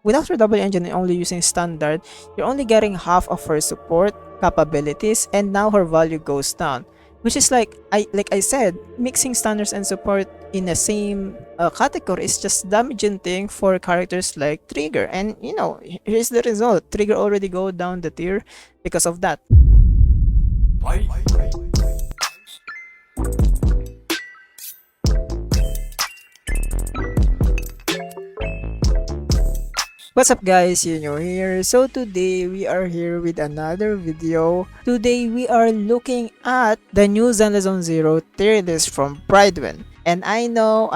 without her double engine and only using standard, you're only getting half of her support capabilities, and now her value goes down. Which is like I said, mixing standards and support in the same category is just damaging thing for characters like Trigger. And here's the result: Trigger already go down the tier because of that. What's up guys, Hyun here. So today we are here with another video. Today we are looking at the new Zenless Zone Zero tier list from Prydwen. And I know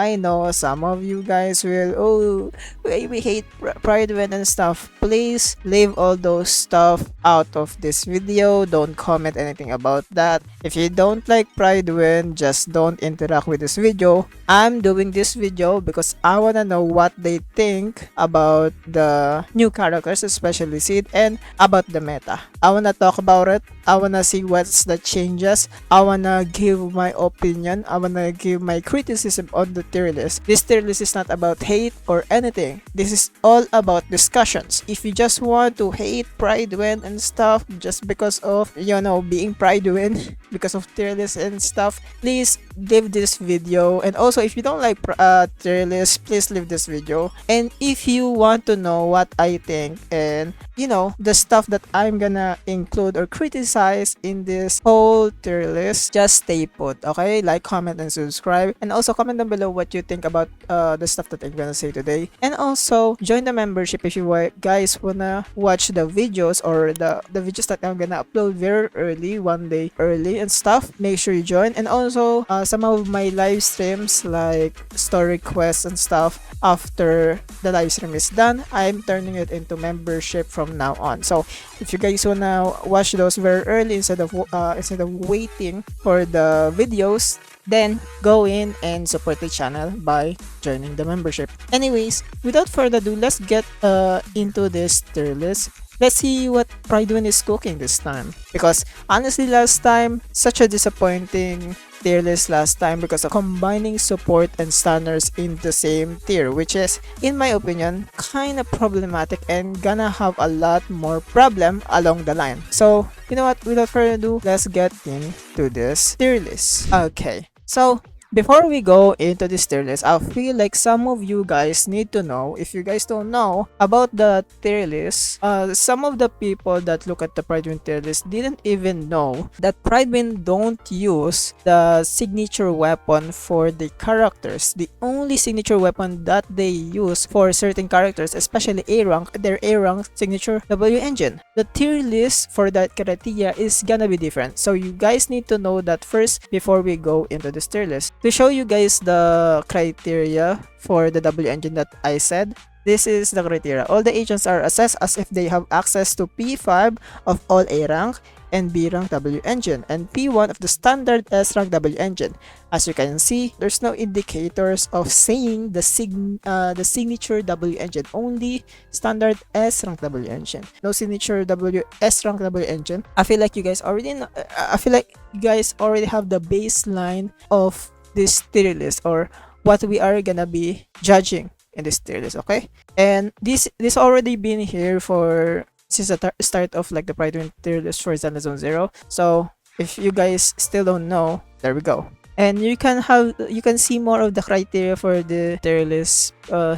some of you guys will, we hate Prydwen and stuff. Please leave all those stuff out of this video. Don't comment anything about that. If you don't like Prydwen, just don't interact with this video. I'm doing this video because I wanna know what they think about the new characters, especially Sid, and about the meta. I wanna talk about it. I wanna see what's the changes. I wanna give my opinion. I wanna give my criticism on the tier list. This tier list is not about hate or anything. This is all about discussions. If you just want to hate Prydwen and stuff just because of being Prydwen, because of tier list and stuff, please leave this video. And also, if you don't like tier list, please leave this video. And if you want to know what I think and the stuff that I'm gonna include or criticize in this whole tier list, just stay put. Okay, like, comment, and subscribe. And also comment down below what you think about the stuff that I'm gonna say today. And also join the membership if you guys wanna watch the videos or the videos that I'm gonna upload very early, one day early and stuff. Make sure you join. And also some of my live streams, like story quests and stuff, after the live stream is done, I'm turning it into membership from now on. So if you guys wanna watch those very early instead of waiting for the videos, then go in and support the channel by joining the membership. Anyways, without further ado, let's get into this tier list. Let's see what Prydwen is cooking this time. Because honestly, last time, such a disappointing tier list last time because of combining support and standards in the same tier, which is, in my opinion, kind of problematic and gonna have a lot more problem along the line. So, you know what? Without further ado, let's get into this tier list. Okay, so before we go into this tier list, I feel like some of you guys need to know, if you guys don't know about the tier list, some of the people that look at the Prydwen tier list didn't even know that Prydwen don't use the signature weapon for the characters. The only signature weapon that they use for certain characters, especially A rank, their A rank signature W engine. The tier list for that criteria is gonna be different. So you guys need to know that first before we go into this tier list. To show you guys the criteria for the W engine that I said, this is the criteria. All the agents are assessed as if they have access to P5 of all A rank and B rank W engine and P1 of the standard S rank W engine. As you can see, there's no indicators of saying the signature W engine, only standard S rank W engine. No signature S rank W engine. I feel like you guys already know, I feel like you guys already have the baseline of this tier list or what we are gonna be judging in this tier list. Okay, and this already been here for since the start of like the Prydwen tier list for Zenless Zone Zero. So if you guys still don't know, there we go. And you can see more of the criteria for the tier list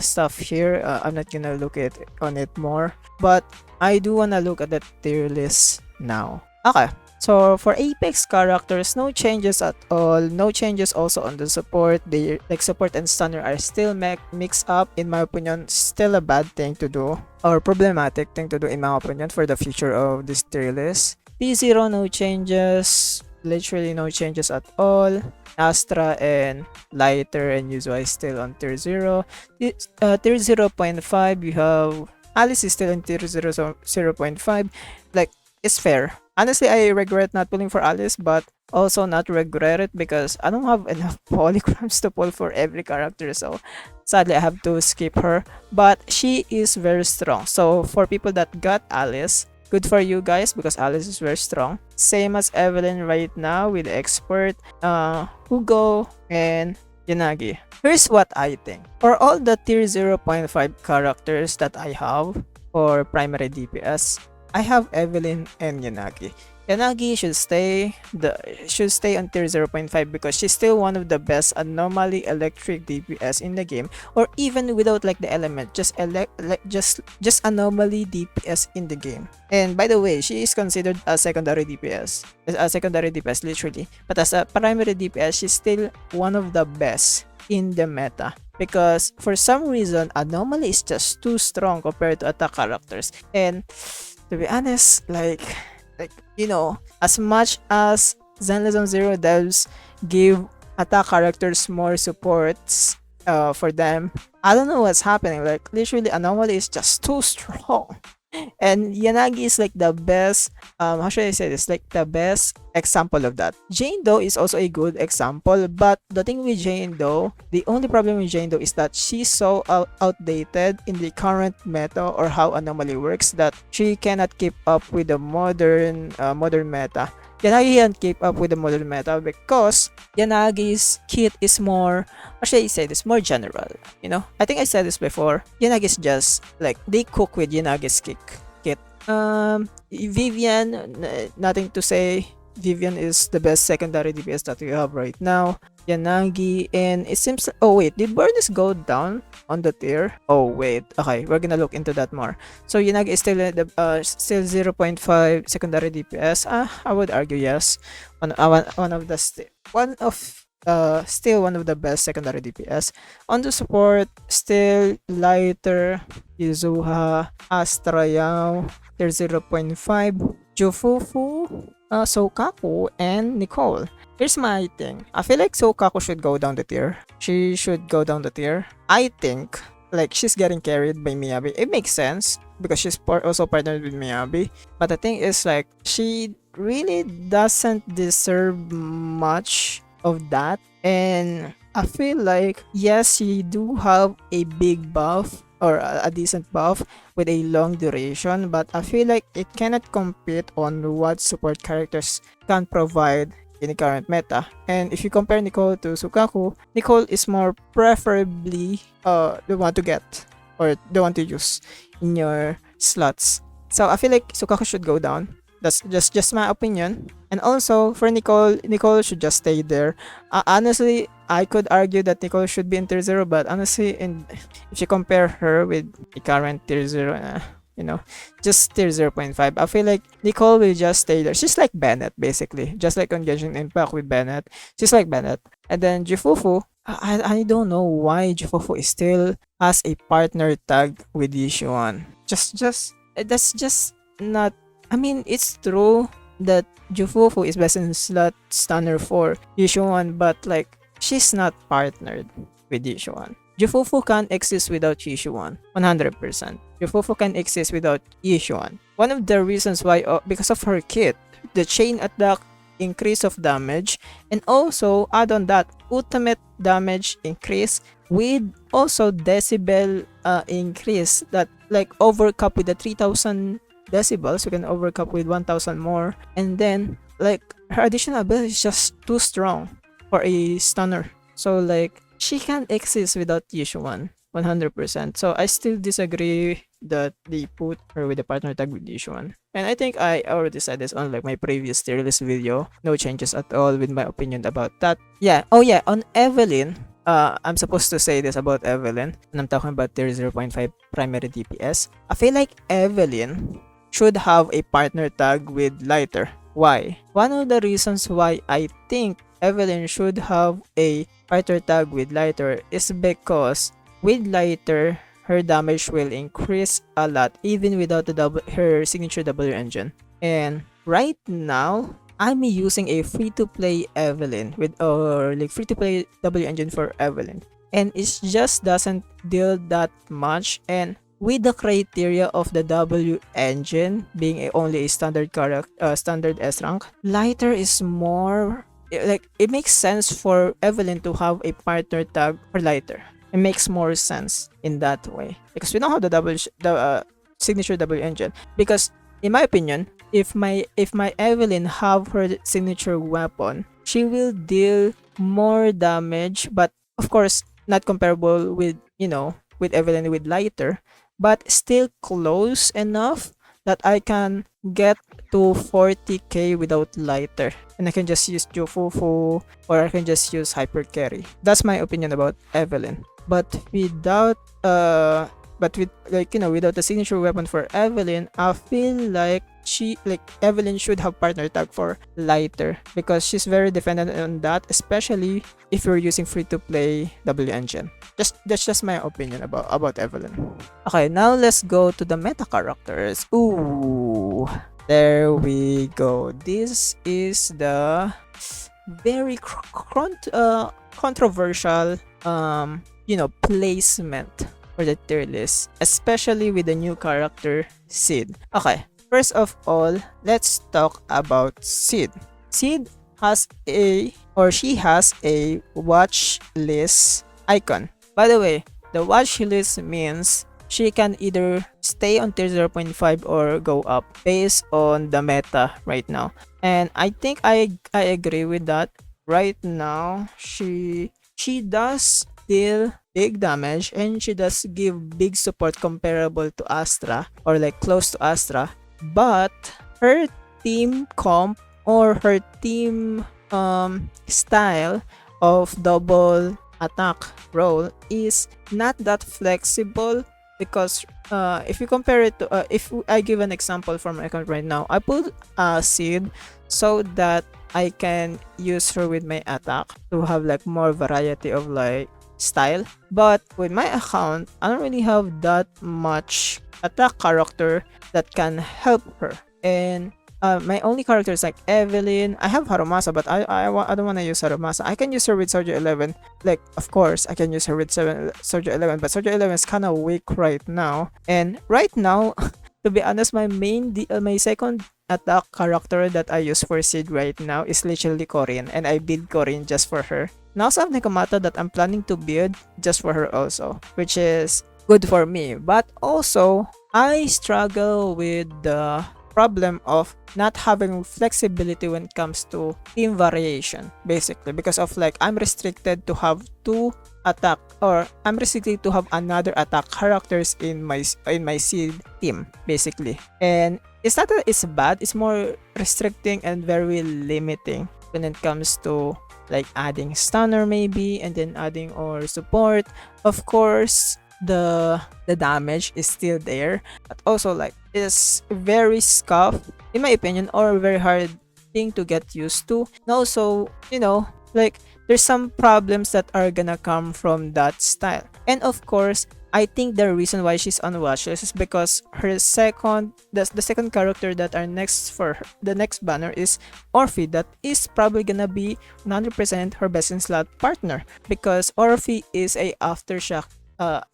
stuff here. I'm not gonna look on it more, but I do wanna look at the tier list now. Okay, so for Apex characters, no changes at all. No changes also on the support. They like support and stunner are still mixed up. In my opinion, still a bad thing to do or problematic thing to do in my opinion for the future of this tier list. P0, no changes. Literally no changes at all. Astra and Lighter and Yuzui still on tier 0. Tier 0.5, we have Alice is still on tier 0.5. Like, it's fair. Honestly, I regret not pulling for Alice, but also not regret it because I don't have enough polygrams to pull for every character, so sadly I have to skip her. But she is very strong. So for people that got Alice, good for you guys because Alice is very strong. Same as Evelyn right now with Expert, Hugo, and Yanagi. Here's what I think. For all the tier 0.5 characters that I have for primary DPS, I have Evelyn and Yanagi. Yanagi should stay on tier 0.5 because she's still one of the best anomaly electric DPS in the game, or even without like the element, just anomaly DPS in the game. And by the way, she is considered a secondary DPS, a secondary DPS literally, but as a primary DPS, she's still one of the best in the meta because for some reason anomaly is just too strong compared to attack characters. And to be honest, as much as Zenless on Zero devs give attack characters more supports for them, I don't know what's happening. Like literally anomaly is just too strong. And Yanagi is like the best, how should I say this, like the best example of that. Jane Doe is also a good example, but the thing with Jane Doe, the only problem with Jane Doe is that she's so outdated in the current meta or how anomaly works that she cannot keep up with the modern meta. Yanagi can't keep up with the modern meta because Yanagi's kit is more, how should I say this, more general. I think I said this before. Yanagi is just like they cook with Yanagi's kit. Vivian, nothing to say. Vivian is the best secondary DPS that we have right now. Yanagi, and it seems, oh wait, did Burnus go down on the tier? Oh wait, okay, we're gonna look into that more. So Yanagi is still still 0.5 secondary DPS. I would argue yes. One of the still one of the best secondary DPS. On the support, still Lighter, Yuzuha, Astra Yao, tier 0.5, Jufufu, Sokaku, and Nicole. Here's my thing. I feel like Sokaku should go down the tier. She should go down the tier. I think like she's getting carried by Miyabi. It makes sense because she's also partnered with Miyabi. But the thing is like she really doesn't deserve much of that. And I feel like yes, she do have a big buff or a decent buff with a long duration, but I feel like it cannot compete on what support characters can provide in the current meta. And if you compare Nicole to Sukaku, Nicole is more preferably the one to get or the one to use in your slots. So I feel like Sukaku should go down. That's just my opinion. And also for Nicole should just stay there. Honestly, I could argue that Nicole should be in tier 0, but honestly, if you compare her with the current tier 0, just tier 0.5, I feel like Nicole will just stay there. She's like Bennett, basically. Just like on Genshin Impact with Bennett. She's like Bennett. And then Jifufu, I don't know why Jifufu is still has a partner tag with Yishuan. That's just not... I mean, it's true that Jufufu is best in slot stunner for Yishuan, but like, she's not partnered with Yishuan. Jufufu can't exist without Yishuan, 100%. Jufufu can exist without Yishuan. One of the reasons why, because of her kit, the chain attack increase of damage, and also add on that ultimate damage increase with also decibel increase that like overcap with the 3000 decibels, you can overcap with 1000 more, and then like her additional ability is just too strong for a stunner. So like she can't exist without Yishuan, 100%. So I still disagree that they put her with the partner tag with Yishuan. And I think I already said this on like my previous tier list video. No changes at all with my opinion about that. Yeah. Oh yeah, on Evelyn, I'm supposed to say this about Evelyn, and I'm talking about tier 0.5 primary DPS. I feel like Evelyn should have a partner tag with Lighter. Why? One of the reasons why I think Evelyn should have a partner tag with Lighter is because with Lighter, her damage will increase a lot even without her signature W engine. And right now, I'm using a free-to-play Evelyn or like free-to-play W engine for Evelyn, and it just doesn't deal that much. And with the criteria of the W engine being only a standard standard S rank, Lighter is more like, it makes sense for Evelyn to have a partner tag for Lighter. It makes more sense in that way because we don't have the signature W engine. Because in my opinion, if my Evelyn have her signature weapon, she will deal more damage, but of course, not comparable with, with Evelyn with lighter, but still close enough that I can get to 40k without lighter. And I can just use Jofufu, or I can just use Hyper Carry. That's my opinion about Evelyn. But without without the signature weapon for Evelyn, I feel like Evelyn should have partner tag for lighter, because she's very dependent on that, especially if you're using free to play W engine. That's just my opinion about Evelyn. Okay, now let's go to the meta characters. Ooh, there we go. This is the very controversial placement for the tier list, especially with the new character Sid. Okay, first of all, let's talk about Sid. Sid has she has a watch list icon. By the way, the watch list means she can either stay on tier 0.5 or go up based on the meta right now. And I think I agree with that. Right now, she does deal big damage, and she does give big support comparable to Astra, or like close to Astra. But her team comp, or her team style of double attack role is not that flexible, because if you compare it to if I give an example for my account right now, I put Sid so that I can use her with my attack to have like more variety of like style. But with my account, I don't really have that much attack character that can help her. And my only character is like Evelyn. I have Harumasa, but I don't want to use Harumasa. I can use her with Soldier 11. Like, of course, I can use her with Soldier 11, but Soldier 11 is kind of weak right now. And right now, to be honest, my second attack character that I use for Sid right now is literally Korean, and I build Korean just for her. Now, I have Nekomata that I'm planning to build just for her also, which is good for me. But also, I struggle with the problem of not having flexibility when it comes to team variation, basically, because of like I'm restricted to have two attack, or I'm restricted to have another attack characters in my seed team, basically. And it's not that it's bad, it's more restricting and very limiting when it comes to like adding stunner maybe, and then adding or support. Of course, the damage is still there, but also like it's very scuffed in my opinion, or very hard thing to get used to. And also, like there's some problems that are gonna come from that style. And of course, I think the reason why she's on watchlist is because her the second character that are next for her, the next banner is Orphe. That is probably gonna be 100% her best in slot partner, because Orphe is a aftershock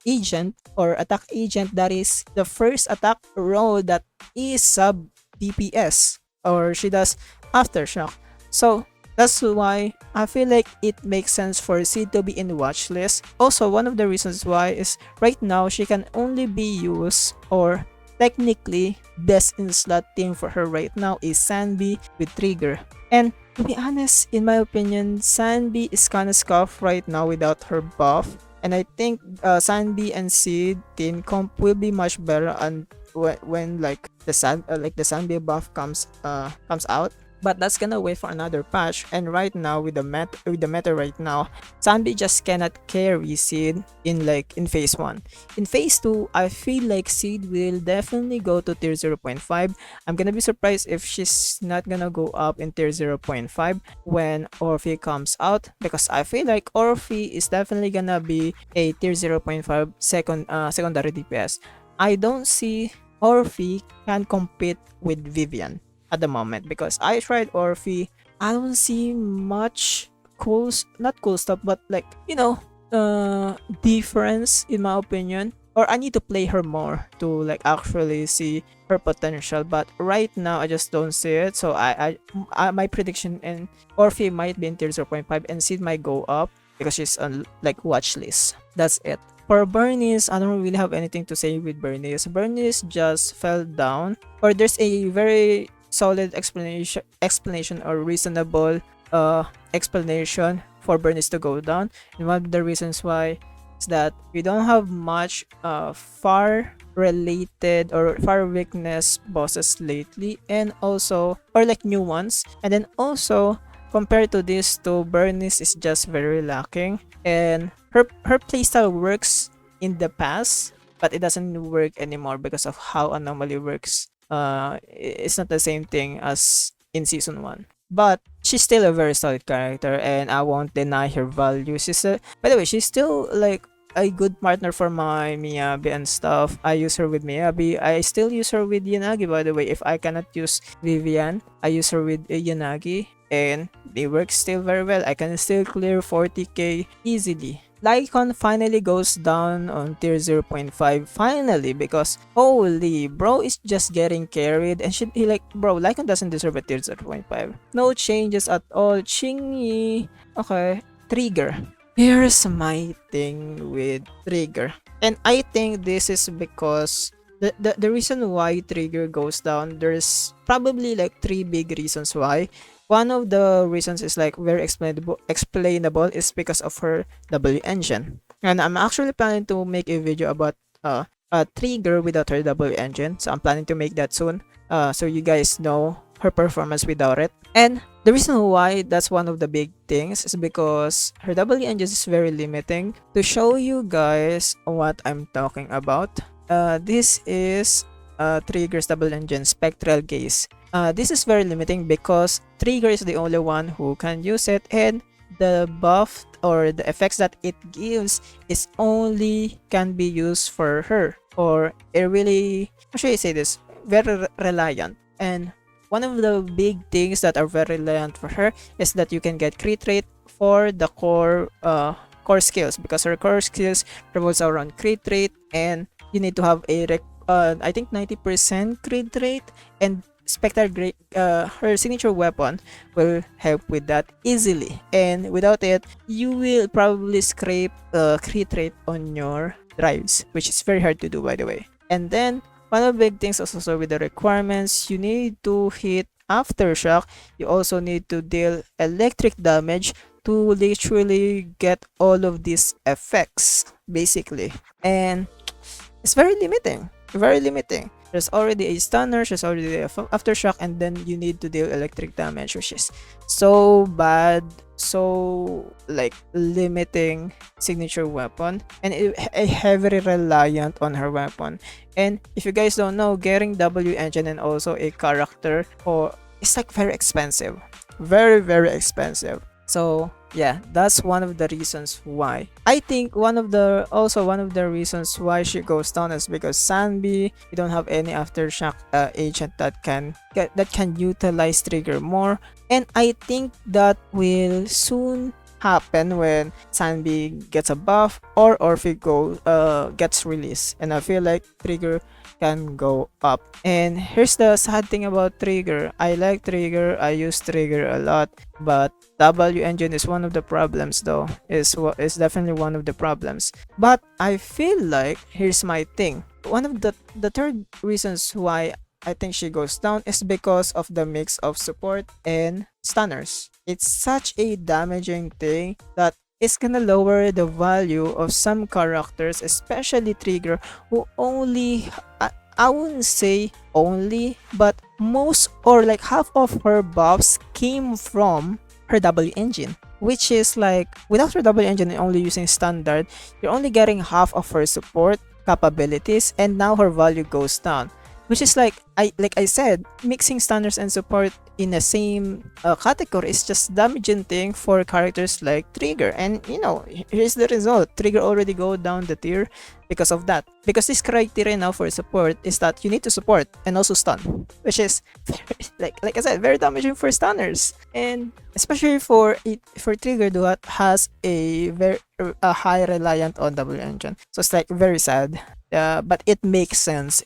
agent or attack agent. That is the first attack role that is sub DPS, or she does aftershock. So that's why I feel like it makes sense for Sid to be in the watch list. Also, one of the reasons why is right now she can only be used, or technically best in slot team for her right now is Sanbi with Trigger. And to be honest, in my opinion, Sanbi is kinda scuffed right now without her buff. And I think Sanbi and Sid team comp will be much better and when like the Sanbi buff comes out. But that's gonna wait for another patch. And right now with the meta right now, Sanbi just cannot carry Sid in phase 1. In phase 2, I feel like Sid will definitely go to tier 0.5. I'm gonna be surprised if she's not gonna go up in tier 0.5 when Orphe comes out, because I feel like Orphe is definitely gonna be a tier 0.5 secondary DPS. I don't see Orphe can compete with Vivian at the moment, because I tried Orphe. I don't see much not cool stuff, but like difference in my opinion. Or I need to play her more to like actually see her potential. But right now I just don't see it. So I my prediction in Orphe might be in tier 0.5 and Sid might go up because she's on like watch list. That's it. For Bernice, I don't really have anything to say with Bernice. Bernice just fell down, or there's a very solid explanation or reasonable explanation for Bernice to go down. And one of the reasons why is that we don't have much far related or far weakness bosses lately, and also or like new ones. And then also compared to this two, Bernice is just very lacking, and her playstyle works in the past, but it doesn't work anymore because of how Anomaly works. It's not the same thing as in season 1. But she's still a very solid character, and I won't deny her value. By the way, she's still like a good partner for my Miyabi and stuff. I use her with Miyabi. I still use her with Yanagi, by the way. If I cannot use Vivian, I use her with Yanagi, and they work still very well. I can still clear 40k easily. Lycon finally goes down on tier 0.5 finally, because holy bro is just getting carried, and should he like bro Lycon doesn't deserve a tier 0.5. No changes at all. Chingy. Okay. Trigger. Here's my thing with Trigger, and I think this is because the reason why Trigger goes down, there's probably like 3 big reasons why. One of the reasons is like very explainable is because of her W engine. And I'm actually planning to make a video about a Trigger without her W engine. So I'm planning to make that soon. So you guys know her performance without it. And the reason why that's one of the big things is because her W engine is very limiting. To show you guys what I'm talking about, this is Trigger's double engine spectral gaze. This is very limiting because Trigger is the only one who can use it, and the buff or the effects that it gives is only can be used for her, or it really, how should I say this, very reliant. And one of the big things that are very reliant for her is that you can get crit rate for the core skills, because her core skills revolves around crit rate, and you need to have a I think 90% crit rate, and her signature weapon will help with that easily, and without it you will probably scrape crit rate on your drives, which is very hard to do, by the way. And then one of the big things is also with the requirements, you need to hit aftershock, you also need to deal electric damage to literally get all of these effects basically, and it's very limiting. There's already a stunner, there's already a aftershock, and then you need to deal electric damage, which is so bad, so like limiting signature weapon, and a heavily reliant on her weapon. And if you guys don't know, getting W engine and also a character, or it's like very expensive, very expensive. So yeah, that's one of the reasons why. I think one of the reasons why she goes down is because Sanbi, you don't have any aftershock agent that can utilize Trigger more, and I think that will soon happen when Sanbi gets a buff or Orphe gets released, and I feel like Trigger can go up. And here's the sad thing about Trigger. I like Trigger, I use Trigger a lot, but W engine is one of the problems though. Is definitely one of the problems. But I feel like, here's my thing. One of the third reasons why I think she goes down is because of the mix of support and stunners. It's such a damaging thing that it's gonna lower the value of some characters, especially Trigger, who only, I wouldn't say only, but most or like half of her buffs came from her W engine, which is like without her W engine and only using standard, you're only getting half of her support capabilities, and now her value goes down, which is like I said, mixing stunners and support in the same category is just damaging thing for characters like Trigger. And you know, here's the result: Trigger already go down the tier because of that, because this criteria now for support is that you need to support and also stun, which is very, like I said, very damaging for stunners, and especially for Trigger that has a high reliant on W engine. So it's like very sad. But it makes sense.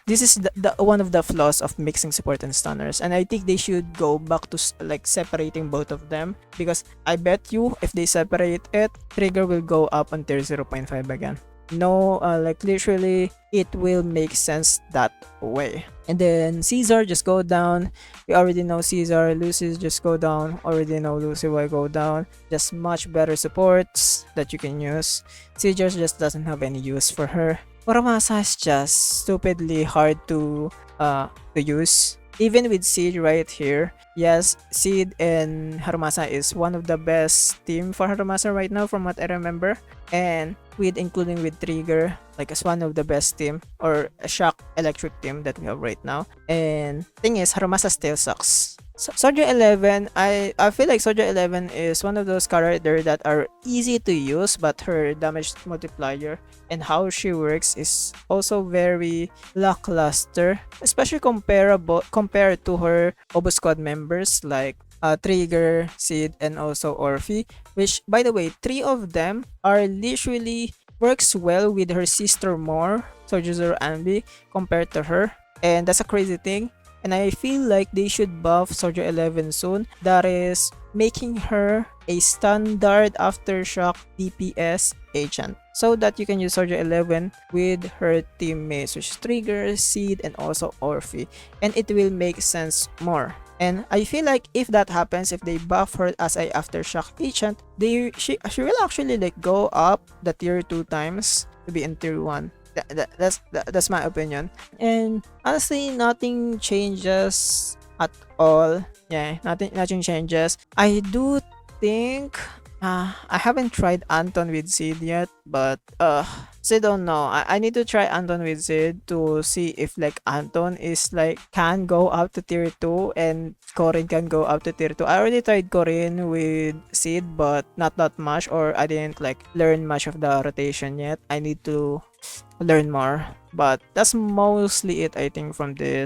This is the one of the flaws of mixing support and stunners, and I think they should go back to like separating both of them, because I bet you if they separate it, Trigger will go up on tier 0.5 again. no, like literally it will make sense that way. And then Caesar just go down. We already know Caesar. Lucy's just go down. Already know Lucy will go down. Just much better supports that you can use. Caesar just doesn't have any use for her. Muramasa is just stupidly hard to use. Even with Seed right here, yes, Seed and Harumasa is one of the best team for Harumasa right now from what I remember. And with including with Trigger, like as one of the best team or a shock electric team that we have right now. And thing is, Harumasa still sucks. So, Soldier 11, I feel like Soldier 11 is one of those characters that are easy to use, but her damage multiplier and how she works is also very lackluster, especially compared to her Obo Squad members like Trigger, Sid, and also Orphe, which by the way, three of them are literally works well with her sister more, Soldier Zero Ambi, compared to her, and that's a crazy thing. And I feel like they should buff Soldier 11 soon. That is making her a standard aftershock DPS agent, so that you can use Soldier 11 with her teammates, which is Trigger, Seed, and also Orphe, and it will make sense more. And I feel like if that happens, if they buff her as a aftershock agent, she will actually like go up the tier 2 times to be in tier 1. That's my opinion. And honestly, nothing changes at all. Yeah, nothing changes. I do think I haven't tried Anton with Sid yet, but I don't know. I need to try Anton with Sid to see if like Anton is like can go up to tier 2 and Corin can go up to tier 2. I already tried Corin with Sid, but not that much, or I didn't like learn much of the rotation yet. I need to learn more, but that's mostly it, I think, from the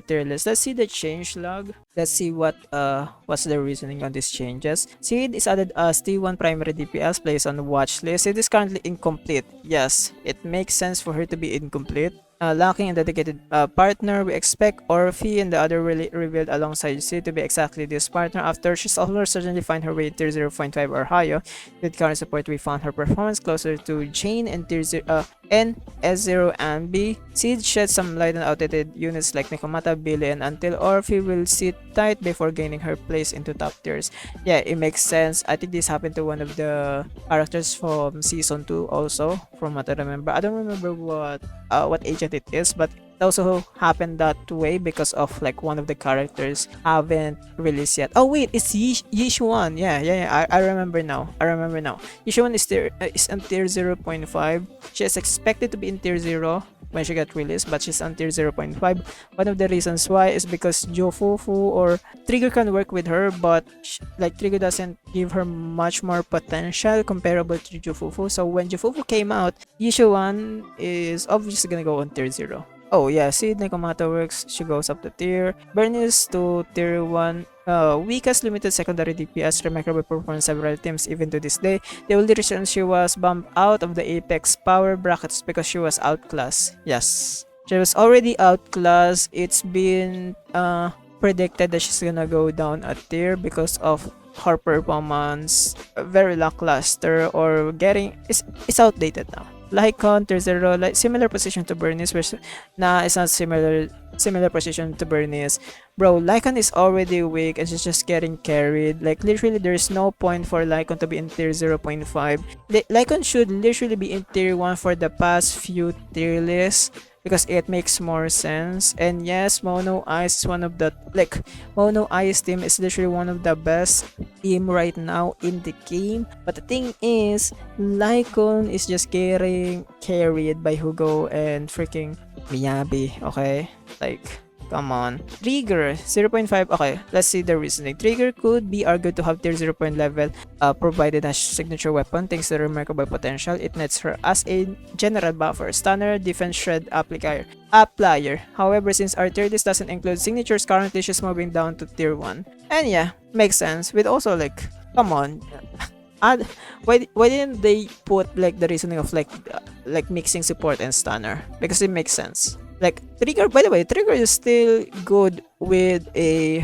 tier list. Let's see the change log. Let's see what's the reasoning on these changes. Seed is added as T1 primary DPS, placed on the watch list. It is currently incomplete. Yes, it makes sense for her to be incomplete. Lacking a dedicated partner, we expect Orphe and the other revealed alongside Seed to be exactly this partner. After she's almost certainly find her way in tier 0.5 or higher. With current support, we found her performance closer to Jane and tier 0 and S0 and B. Seed sheds some light on outdated units like Nikomata, Billy, and until Orphe will sit tight before gaining her place into top tiers. Yeah, it makes sense. I think this happened to one of the characters from season 2 also, from what I remember. I don't remember what agent it is, but it also happened that way because of like one of the characters haven't released yet. Oh wait, it's Yishuan. Yeah. I remember now. Yishuan is in tier 0.5. She is expected to be in tier 0 when she got released, but she's on tier 0.5. One of the reasons why is because Jofufu or Trigger can work with her, but like Trigger doesn't give her much more potential comparable to Jofufu. So when Jofufu came out, Yishuan is obviously gonna go on tier 0. Oh yeah, see, Nikomata works, she goes up to tier. Bernice to tier 1. Weakest limited secondary DPS, remarkable performance several teams even to this day. The only reason she was bumped out of the Apex power brackets because she was outclassed. Yes, she was already outclassed. It's been predicted that she's gonna go down a tier because of her performance very lackluster, or it's outdated now. Lycon, tier 0, like similar position to Bernice, which it's not similar position to Bernice. Bro, Lycon is already weak and she's just getting carried. Like literally there's no point for Lycon to be in tier 0.5. Lycon should literally be in tier 1 for the past few tier lists, because it makes more sense. And yes, Mono Ice is one of the Mono Ice team is literally one of the best team right now in the game. But the thing is, Lycon is just getting carried by Hugo and freaking Miyabi. Okay, like come on. Trigger 0.5. Okay, let's see the reasoning. Trigger could be argued to have tier 0 level provided as signature weapon thanks to the remarkable potential it nets her as a general buffer, stunner, defense shred applier. However, since our tier list doesn't include signatures, currently she's moving down to tier 1. And yeah, makes sense. With also like, come on. Why didn't they put like the reasoning of like mixing support and stunner? Because it makes sense. Like Trigger, by the way, Trigger is still good with a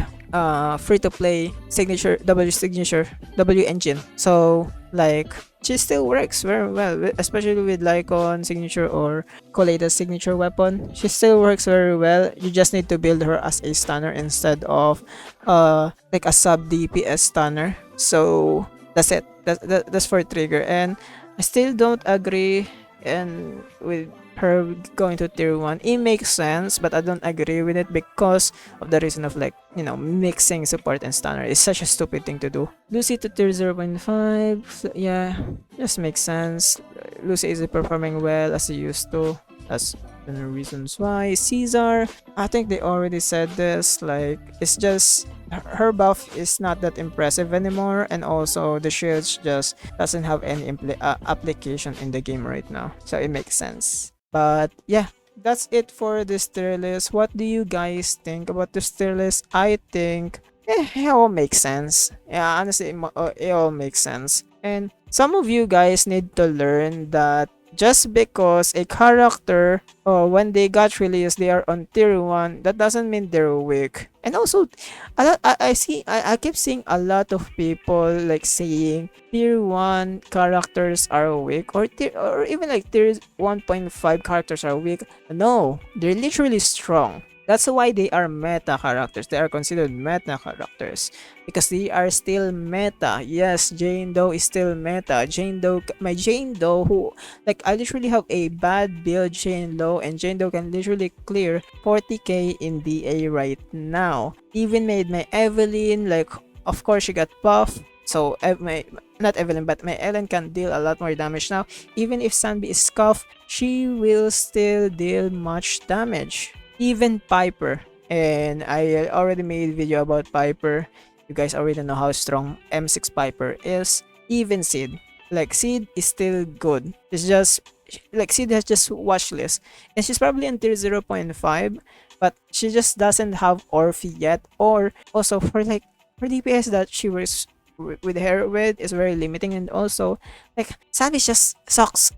free to play W engine. So like she still works very well, especially with Lycon signature or Coleda's signature weapon. She still works very well. You just need to build her as a stunner instead of like a sub DPS stunner. So that's it. That's for trigger. And I still don't agree and with her going to tier 1. It makes sense, but I don't agree with it because of the reason of, like, mixing support and stunner is such a stupid thing to do. Lucy to tier 0.5, so yeah, just makes sense. Lucy is performing well as he used to. That's the reasons why. Caesar, I think they already said this, like, it's just her buff is not that impressive anymore, and also the shields just doesn't have any application in the game right now, so it makes sense. But yeah, that's it for this tier list. What do you guys think about this tier list? I think it all makes sense. Yeah, honestly, it all makes sense. And some of you guys need to learn that just because a character, when they got released, they are on tier 1, that doesn't mean they're weak. And also, I keep seeing a lot of people like saying tier 1 characters are weak, or even like tier 1.5 characters are weak. No, they're literally strong. That's why they are meta characters. They are considered meta characters because they are still meta. Yes, Jane Doe is still meta. My Jane Doe, who, like, I literally have a bad build Jane Doe, and Jane Doe can literally clear 40k in DA right now. Even made my Evelyn, like, of course she got buff, so not Evelyn, but my Ellen can deal a lot more damage now. Even if Sanbi is scuffed, she will still deal much damage. Even Piper, and I already made a video about Piper. You guys already know how strong M6 Piper is. Even Sid, like, Sid is still good. It's just like Sid has just watch list, and she's probably in tier 0.5, but she just doesn't have Orphe yet. Or also for, like, her DPS that she works with her with is very limiting, and also, like, Sandy just sucks,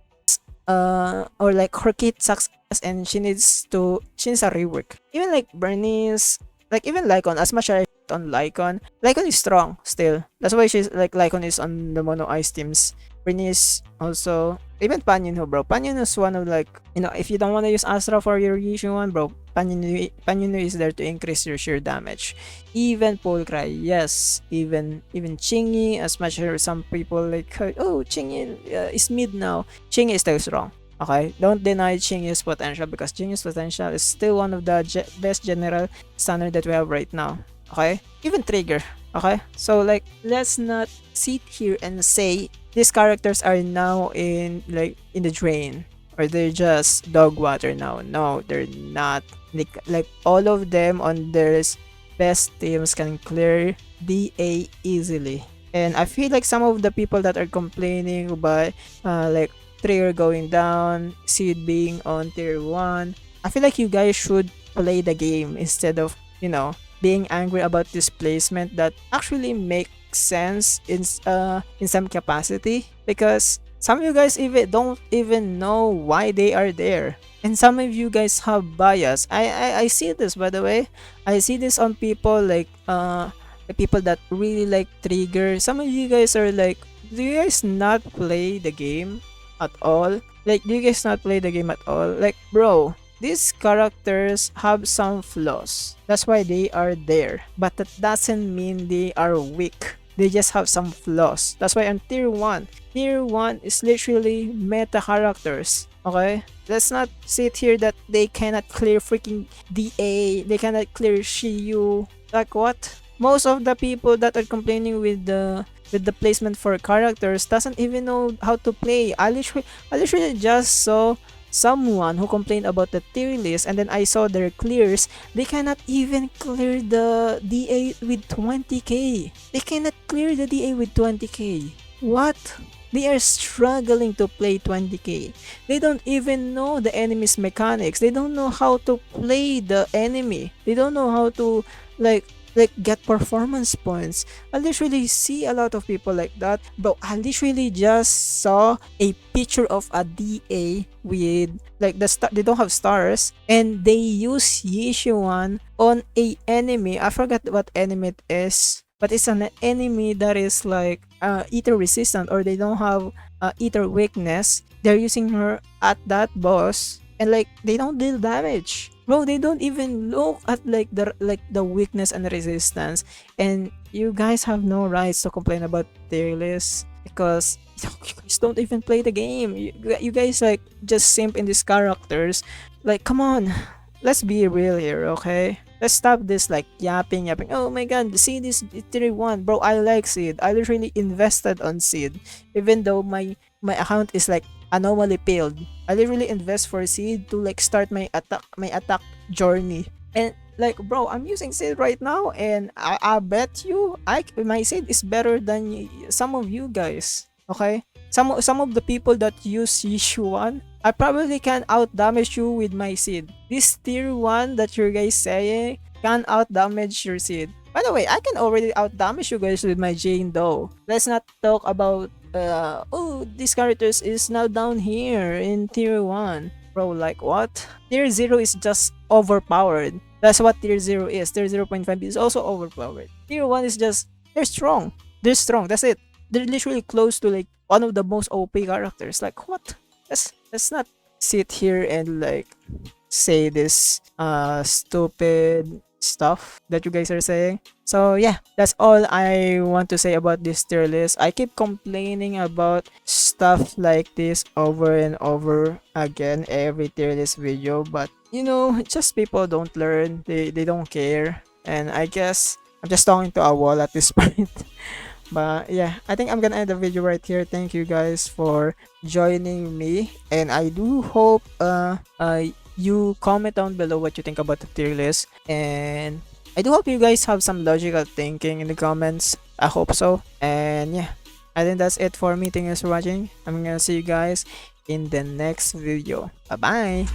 or like her kit sucks, and she needs a rework. Even like Bernice, like even Lycon, as much as I on Lycon is strong still. That's why she's like Lycon is on the mono ice teams. Bernice also, even Panyunho, bro. Panyunho is one of, like, if you don't want to use Astra for your Yishu one, bro, Panyunho is there to increase your sheer damage. Even Polcry, yes, even Chingy, as much as some people like, oh, Chingy is mid now. Chingy is still strong. Okay, don't deny Chingy's potential, because Chingy's potential is still one of the best general standard that we have right now. Okay, even Trigger. Okay, so, like, let's not sit here and say these characters are now in the drain, or they're just dog water now. No, they're not. Like all of them on their best teams can clear DA easily. And I feel like some of the people that are complaining about like Trigger going down, Seed being on tier 1, I feel like you guys should play the game instead of, being angry about this placement that actually makes sense in some capacity, because some of you guys even don't even know why they are there, and some of you guys have bias. I see this, by the way. I see this on people like the people that really like Trigger. Some of you guys are like, do you guys not play the game at all? Like, do you guys not play the game at all? Like, bro, these characters have some flaws. That's why they are there. But that doesn't mean they are weak. They just have some flaws. That's why on tier 1 is literally meta characters. Okay? Let's not sit here that they cannot clear freaking DA. They cannot clear Shiyu. Like, what? Most of the people that are complaining with the placement for characters doesn't even know how to play. I literally just saw someone who complained about the tier list, and then I saw their clears. They cannot even clear the DA with 20k. They cannot clear the DA with 20k. What? They are struggling to play 20k. They don't even know the enemy's mechanics. They don't know how to play the enemy. They don't know how to like get performance points. I literally see a lot of people like that. Bro, I literally just saw a picture of a DA with like they don't have stars, and they use Yishuan on a enemy. I forgot what enemy it is. but it's an enemy that is like ether resistant, or they don't have ether weakness. They're using her at that boss, and like they don't deal damage, bro. They don't even look at like the weakness and resistance. And you guys have no rights to complain about tier list, because you guys don't even play the game. You guys like just simp in these characters. Like, come on, let's be real here, okay? Let's stop this like yapping. Oh my god, Seed is tier 1. Bro, I like Seed. I literally invested on Seed. Even though my account is like anomaly pilled. I literally invest for Seed to like start my attack journey. And like, bro, I'm using Seed right now, and I bet you my Seed is better than some of you guys. Okay? Some of the people that use Yishuan, I probably can out damage you with my Seed. This tier 1 that you guys saying can out damage your Seed. By the way, I can already out damage you guys with my Jane though. Let's not talk about oh, this characters is now down here in tier 1. Bro, like what? Tier 0 is just overpowered. That's what tier 0 is. Tier 0.5 is also overpowered. Tier 1 is just, they're strong. They're strong. That's it. They're literally close to like one of the most OP characters. Like what? Let's not sit here and like say this stupid stuff that you guys are saying. So yeah, that's all I want to say about this tier list. I keep complaining about stuff like this over and over again every tier list video, but you know, just people don't learn. They don't care. And I guess I'm just talking to a wall at this point. But yeah, I think I'm gonna end the video right here. Thank you guys for joining me, and I do hope you comment down below what you think about the tier list, and I do hope you guys have some logical thinking in the comments. I hope so. And yeah, I think that's it for me. Thank you guys for watching. I'm gonna see you guys in the next video. Bye bye.